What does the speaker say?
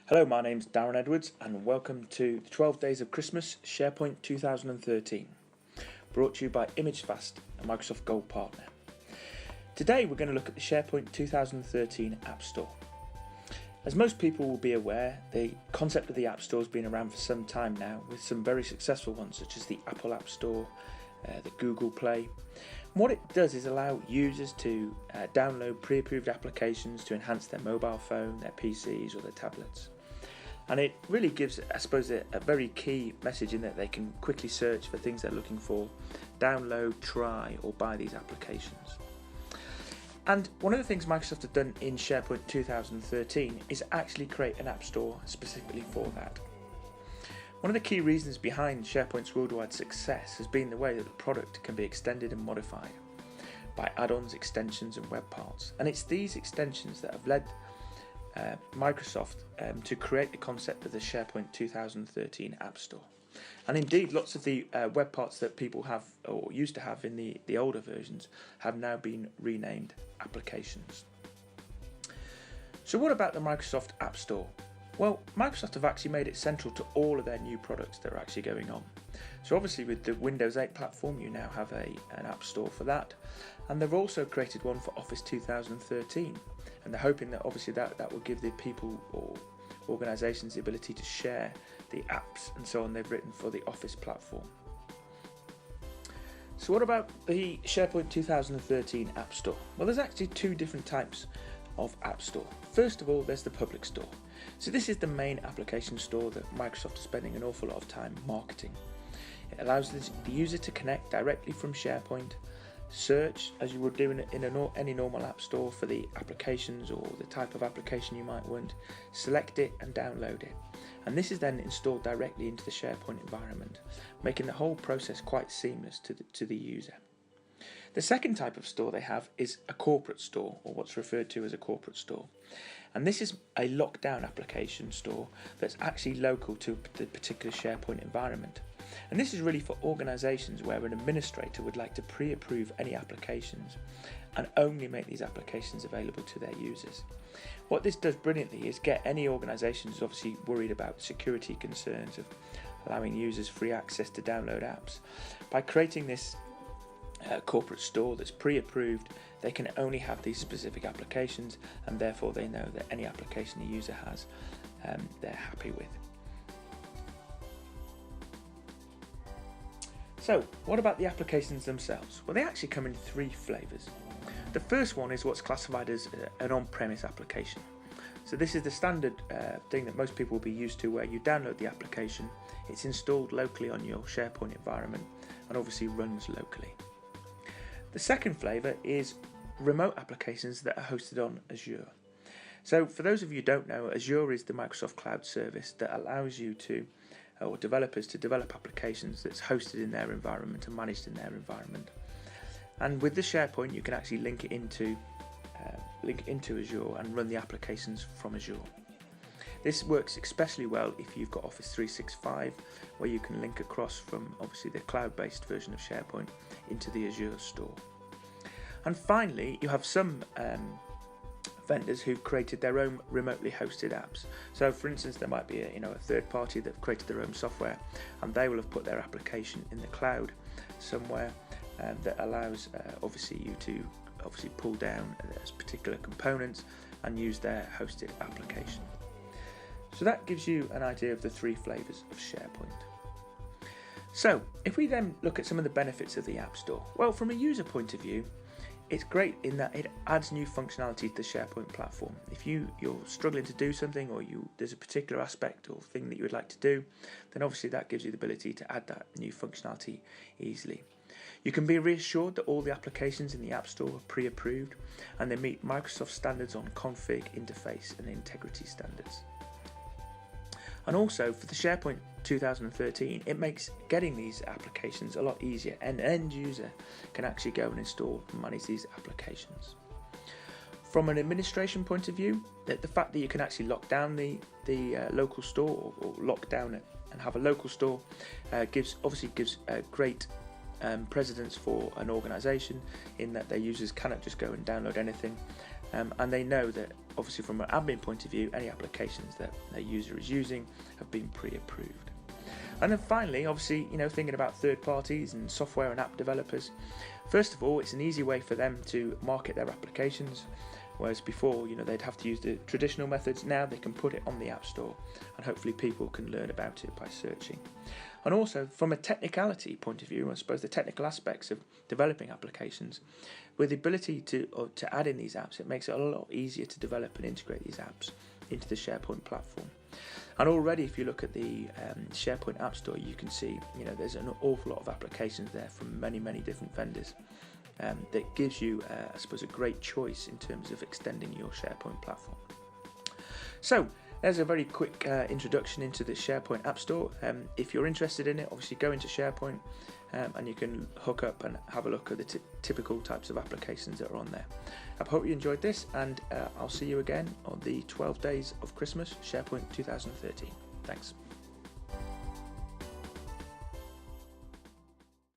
Hello, my name's Darren Edwards and welcome to the 12 Days of Christmas SharePoint 2013, brought to you by ImageFast, a Microsoft Gold partner. Today we're going to look at the SharePoint 2013 App Store. As most people will be aware, the concept of the App Store has been around for some time now, with some very successful ones such as the Apple App Store, the Google Play. And what it does is allow users to download pre-approved applications to enhance their mobile phone, their PCs or their tablets. And it really gives, I suppose, a very key message in that they can quickly search for things they're looking for, download, try or buy these applications. And one of the things Microsoft have done in SharePoint 2013 is actually create an app store specifically for that. One of the key reasons behind SharePoint's worldwide success has been the way that the product can be extended and modified by add-ons, extensions and web parts. And it's these extensions that have led Microsoft to create the concept of the SharePoint 2013 App Store. And indeed, lots of the web parts that people have or used to have in the older versions have now been renamed applications. So what about the Microsoft App Store? Well, Microsoft have actually made it central to all of their new products that are actually going on. So obviously with the Windows 8 platform you now have an App Store for that, and they've also created one for Office 2013, and they're hoping that obviously that will give the people or organisations the ability to share the apps and so on they've written for the Office platform. So what about the SharePoint 2013 App Store? Well, there's actually two different types of App Store. First of all, there's the public store. So this is the main application store that Microsoft is spending an awful lot of time marketing. It allows the user to connect directly from SharePoint, search as you would do in any normal app store for the applications or the type of application you might want, select it and download it. And this is then installed directly into the SharePoint environment, making the whole process quite seamless to the user. The second type of store they have is a corporate store, or what's referred to as a corporate store. And this is a lockdown application store that's actually local to the particular SharePoint environment. And this is really for organisations where an administrator would like to pre-approve any applications and only make these applications available to their users. What this does brilliantly is get any organisation who's obviously worried about security concerns of allowing users free access to download apps. By creating this corporate store that's pre-approved, they can only have these specific applications, and therefore they know that any application the user has, they're happy with. So what about the applications themselves? Well, they actually come in three flavours. The first one is what's classified as an on-premise application. So this is the standard thing that most people will be used to, where you download the application, it's installed locally on your SharePoint environment and obviously runs locally. The second flavour is remote applications that are hosted on Azure. So for those of you who don't know, Azure is the Microsoft Cloud service that allows you to, or developers to develop applications that's hosted in their environment and managed in their environment. And with the SharePoint you can actually link into Azure and run the applications from Azure. This works especially well if you've got Office 365, where you can link across from obviously the cloud-based version of SharePoint into the Azure store. And finally, you have some vendors who've created their own remotely hosted apps. So for instance, there might be a third party that've created their own software, and they will have put their application in the cloud somewhere that allows obviously you to pull down those particular components and use their hosted application. So that gives you an idea of the three flavours of SharePoint. So if we then look at some of the benefits of the App Store, well, from a user point of view, it's great in that it adds new functionality to the SharePoint platform. If you're struggling to do something, or there's a particular aspect or thing that you would like to do, then obviously that gives you the ability to add that new functionality easily. You can be reassured that all the applications in the App Store are pre-approved and they meet Microsoft standards on config, interface and integrity standards. And also for the SharePoint 2013, it makes getting these applications a lot easier, and an end user can actually go and install and manage these applications. From an administration point of view, the fact that you can actually lock down the local store or lock down it and have a local store gives a great precedence for an organisation, in that their users cannot just go and download anything and they know that obviously from an admin point of view, any applications that their user is using have been pre-approved. And then finally, obviously, thinking about third parties and software and app developers, first of all, it's an easy way for them to market their applications. Whereas before, they'd have to use the traditional methods. Now they can put it on the App Store, and hopefully people can learn about it by searching. And also, from a technicality point of view, I suppose the technical aspects of developing applications, with the ability to add in these apps, it makes it a lot easier to develop and integrate these apps into the SharePoint platform. And already, if you look at the SharePoint App Store, you can see, there's an awful lot of applications there from many, many different vendors. That gives you, I suppose, a great choice in terms of extending your SharePoint platform. So there's a very quick introduction into the SharePoint App Store. If you're interested in it, obviously go into SharePoint and you can hook up and have a look at the typical types of applications that are on there. I hope you enjoyed this, and I'll see you again on the 12 Days of Christmas SharePoint 2013. Thanks.